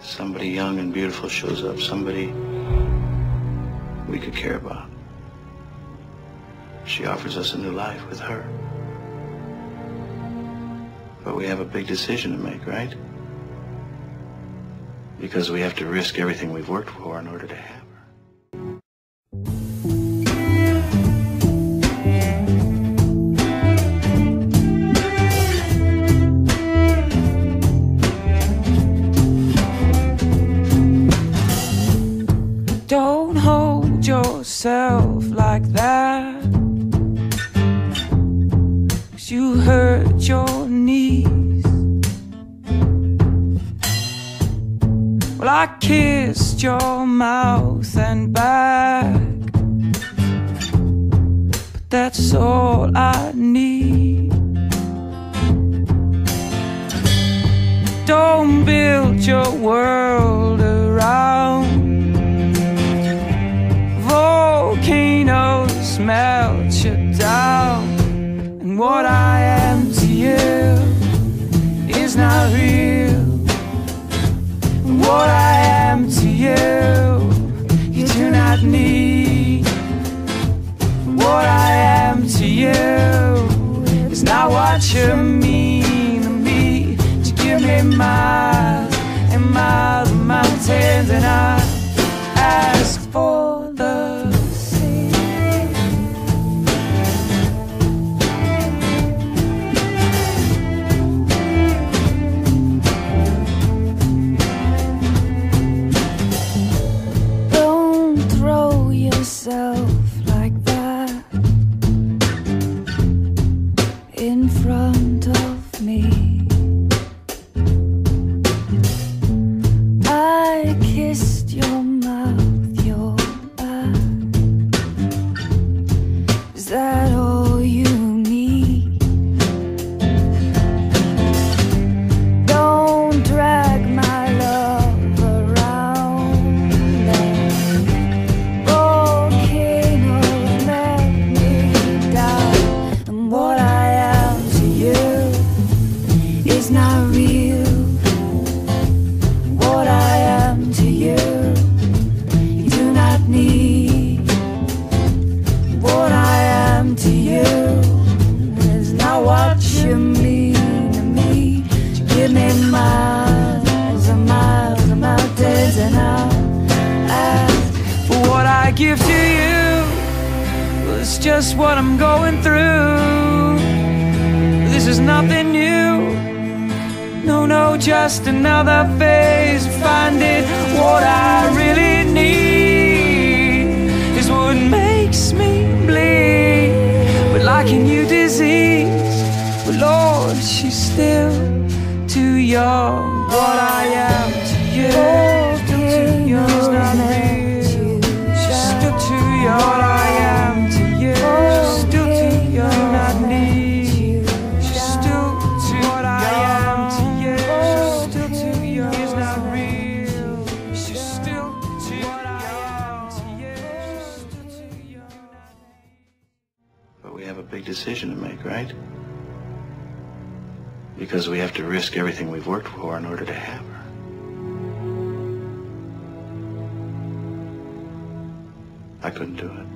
Somebody young and beautiful shows up, somebody we could care about. She offers us a new life with her. But we have a big decision to make, right? Because we have to risk everything we've worked for in order to have her. Don't hold yourself like that, 'cause you hurt your knees. Well, I kissed your mouth and back, but that's all I need. Don't build your world around volcanoes, melt you down. And what I am to you is not real. And what I am to you, you do not need. What I am to you is not what you mean to me. To give me miles and miles of mountains, and I ask for the like that in front of me. I kissed your mouth, your back. Is that all you need? Don't drag my love around there. What I am to you is not real. What I am to you, you do not need. What I am to you is not what you mean to me. You give me miles and miles of mountains, and I'll ask for what I give to you. It's just what I'm going through. This is nothing new. No, no, just another phase of finding what I really need is what makes me bleed. But like a new disease, but Lord, she's still too young. What I am to you, still too young. It's not real. She's still too young. What I am to you, she's still too young. Not need. She's still too. What I am to you, she's still too young. It's not real. She's still too. What I am to you, she's still too young. But we have a big decision to make, right? Because we have to risk everything we've worked for in order to have her. I couldn't do it.